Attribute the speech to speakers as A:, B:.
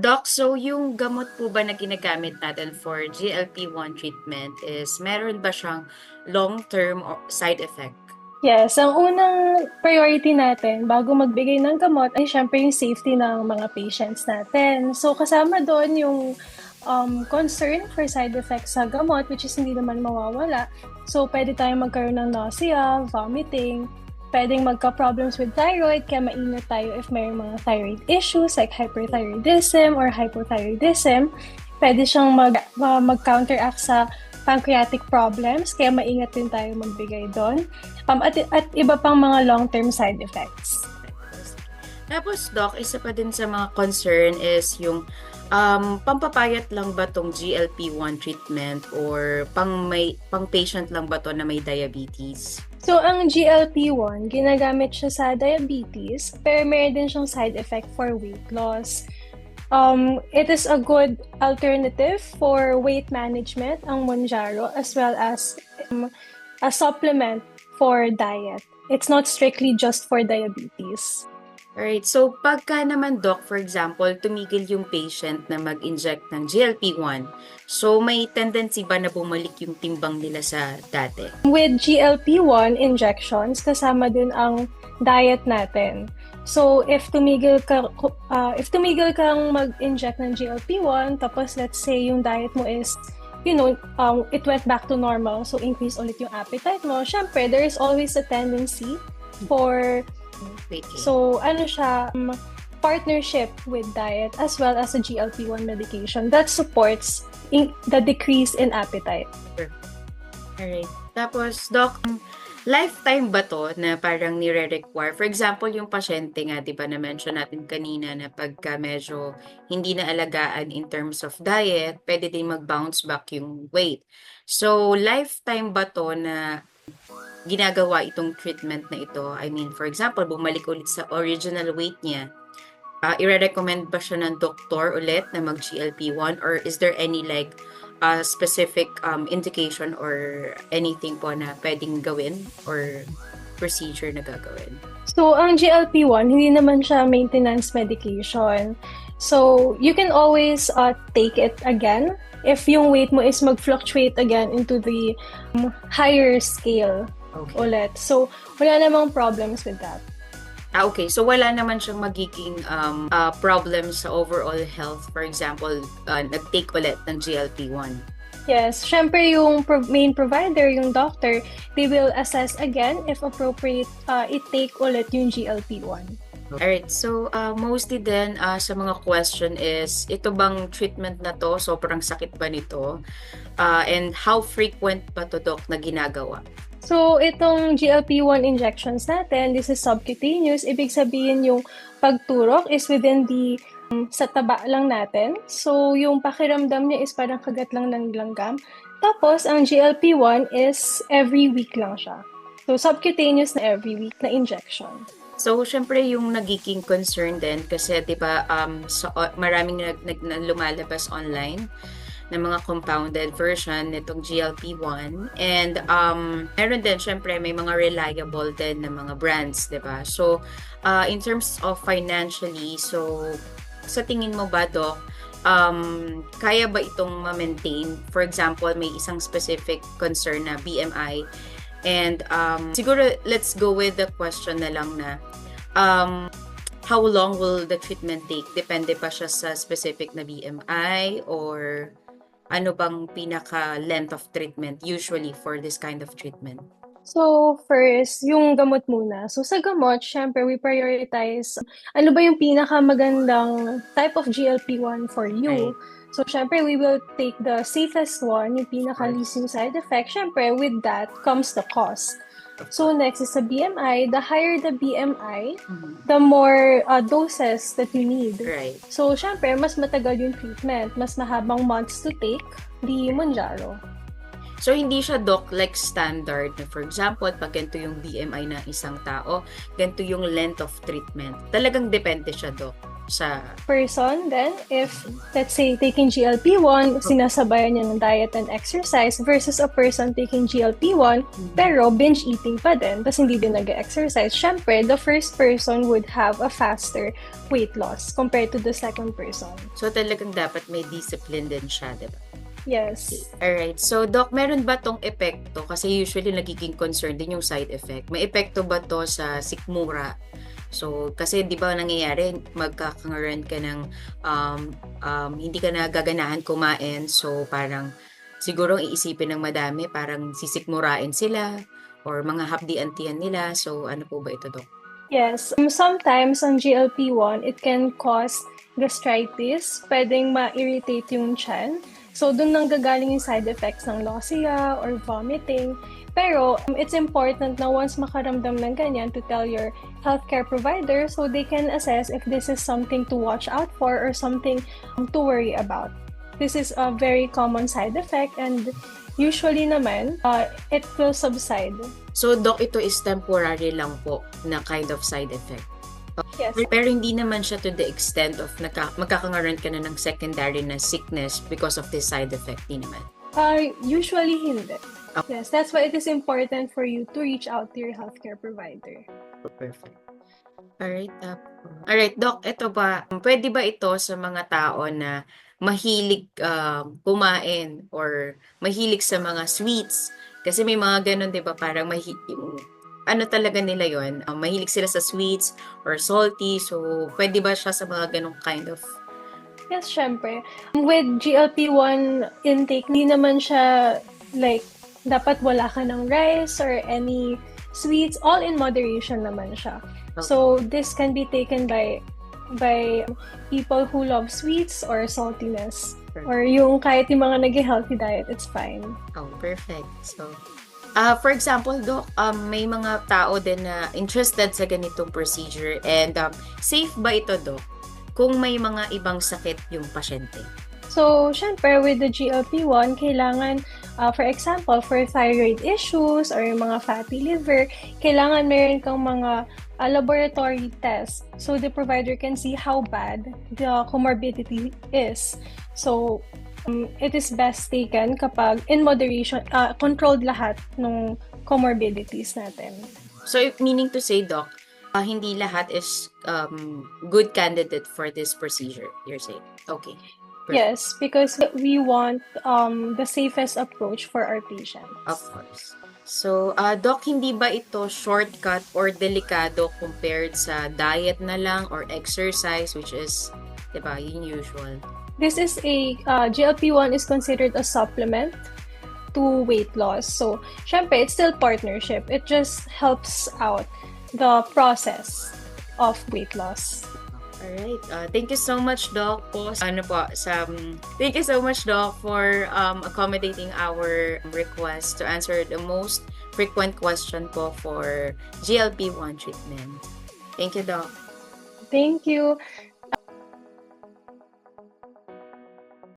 A: Doc, so yung gamot po ba na ginagamit natin for GLP-1 treatment is meron ba siyang long-term or side effect?
B: Yes, ang unang priority natin bago magbigay ng gamot ay syempre yung safety ng mga patients natin. So kasama doon yung concern for side effects sa gamot, which is hindi naman mawawala. So pwede tayong magkaroon ng nausea, vomiting, pwedeng magka-problems with thyroid, kaya maingat tayo if may mga thyroid issues like hyperthyroidism or hypothyroidism. Pwede siyang mag-counteract sa pancreatic problems, kaya maingat din tayo magbigay doon. At iba pang mga long-term side effects.
A: Tapos, Doc, isa pa din sa mga concern is yung pampapayat lang ba tong GLP-1 treatment or pang patient lang ba to na may diabetes?
B: So, ang GLP-1, ginagamit siya sa diabetes, pero meron din siyang side effect for weight loss. It is a good alternative for weight management, ang Mounjaro, as well as a supplement for diet. It's not strictly just for diabetes.
A: Alright, so pagka naman, Doc, for example, tumigil yung patient na mag-inject ng GLP-1, so may tendency ba na bumalik yung timbang nila sa dati?
B: With GLP-1 injections, kasama din ang diet natin. So, if tumigil kang mag-inject ng GLP-1, tapos let's say yung diet mo is, it went back to normal, so increase ulit yung appetite mo, syempre, there is always a tendency for,
A: Wait, okay.
B: so, partnership with diet as well as a GLP-1 medication that supports the decrease in appetite.
A: Alright. Tapos, Doc, lifetime ba to na parang nire-require? For example, yung pasyente nga, di ba, na-mention natin kanina na pagka medyo hindi na alagaan in terms of diet, pwede din mag-bounce back yung weight. So, lifetime ba to na ginagawa itong treatment na ito? I mean, for example, bumalik ulit sa original weight niya. I-recommend ba siya ng doktor ulit na mag-GLP-1 or is there any like specific indication or anything po na pwedeng gawin or procedure na gagawin?
B: So, ang GLP-1, hindi naman siya maintenance medication. So, you can always take it again if yung weight mo is mag-fluctuate again into the higher scale ulit. So, wala namang problems with that.
A: Okay. So, wala naman siyang magiging problems sa overall health. For example, nag-take ulit ng GLP-1.
B: Yes, syempre yung main provider, yung doctor, they will assess again if appropriate i-take ulit yung GLP-1.
A: Alright, so mostly then sa mga question is, ito bang treatment na to, sobrang sakit ba nito? And how frequent ba to, Doc, na ginagawa?
B: So, itong GLP-1 injections natin, this is subcutaneous. Ibig sabihin yung pagturok is within the sa taba lang natin. So, yung pakiramdam niya is parang kagat lang ng langgam. Tapos, ang GLP-1 is every week lang siya. So, subcutaneous na every week na injection.
A: So, syempre yung nagiging concern din kasi 'di ba maraming lumalabas online na mga compounded version nitong GLP-1 and meron din syempre may mga reliable din na mga brands, 'di ba? So, in terms of financially, so sa tingin mo ba, Doc, kaya ba itong ma-maintain? For example, may isang specific concern na BMI. And siguro let's go with the question na lang na how long will the treatment take? Depende pa siya sa specific na BMI or ano bang pinaka-length of treatment usually for this kind of treatment?
B: So, first, yung gamot muna. So, sa gamot, syempre, we prioritize ano ba yung pinakamagandang type of GLP-1 for you.
A: Right.
B: So, syempre, we will take the safest one, yung pinaka-least yung side effect. Syempre, with that comes the cost. So, next is the BMI. The higher the BMI, the more doses that you need.
A: Right.
B: So, syempre, mas matagal yung treatment. Mas mahabang months to take the Mounjaro.
A: So, hindi siya, Doc, like standard na for example, pag ganito yung BMI ng isang tao, ganito yung length of treatment. Talagang depende siya, Doc. sa
B: person, then if let's say taking GLP-1, sinasabayan niya ng diet and exercise versus a person taking GLP-1 pero binge eating pa din tapos hindi din nag-exercise, syempre the first person would have a faster weight loss compared to the second person.
A: So talagang dapat may discipline din siya, di ba?
B: Yes.
A: Alright. So, Doc, meron ba tong epekto? Kasi usually nagiging concern din yung side effect. May epekto ba to sa sikmura? So, kasi di ba nangyayari, magkakaroon ka ng hindi ka na gaganahan kumain. So, parang siguro iisipin ng madami, parang sisikmurain sila or mga hapdi-antihan nila. So, ano po ba ito, Doc?
B: Yes. Sometimes on GLP-1, it can cause gastritis. Pwedeng ma-irritate yung tiyan. So, dun nang gagaling yung side effects ng nausea or vomiting. Pero, it's important na once makaramdam ng ganyan to tell your healthcare provider so they can assess if this is something to watch out for or something to worry about. This is a very common side effect and usually naman, it will subside.
A: So, Doc, ito is temporary lang po na kind of side effect.
B: Yes.
A: Pero hindi naman siya to the extent of magkakaroon ka na ng secondary na sickness because of this side effect, di naman.
B: Usually hindi. Yes, that's why it is important for you to reach out to your healthcare provider.
A: Perfect. Alright, Doc, ito ba, pwede ba ito sa mga tao na mahilig kumain or mahilig sa mga sweets? Kasi may mga ganun, di ba, parang ano talaga nila yon, mahilig sila sa sweets or salty. So, pwede ba siya sa mga ganong kind of...
B: Yes, syempre. With GLP-1 intake, hindi naman siya like dapat wala ka ng rice or any sweets. All in moderation naman siya.
A: Okay.
B: So, this can be taken by people who love sweets or saltiness.
A: Perfect.
B: Or yung kahit yung mga nag-healthy diet, it's fine.
A: Oh, perfect. So, for example, Doc, may mga tao din na interested sa ganitong procedure and safe ba ito, Doc, kung may mga ibang sakit yung pasyente?
B: So, syempre, with the GLP-1, kailangan, for example, for thyroid issues or yung mga fatty liver, kailangan meron kang mga laboratory tests so the provider can see how bad the comorbidity is. So, it is best taken kapag in moderation, controlled lahat ng comorbidities natin.
A: So, meaning to say, Doc, hindi lahat is good candidate for this procedure, you're saying? Okay. Perfect.
B: Yes, because we want the safest approach for our patients.
A: Of course. So, Doc, hindi ba ito shortcut or delikado compared sa diet na lang or exercise, which is, diba, yung usual?
B: This is GLP-1 is considered a supplement to weight loss. So, syempre, it's still partnership. It just helps out the process of weight loss.
A: Alright. Thank you so much, Doc, po. Thank you so much, Doc, for accommodating our request to answer the most frequent question po for GLP-1 treatment. Thank you, Doc.
B: Thank you.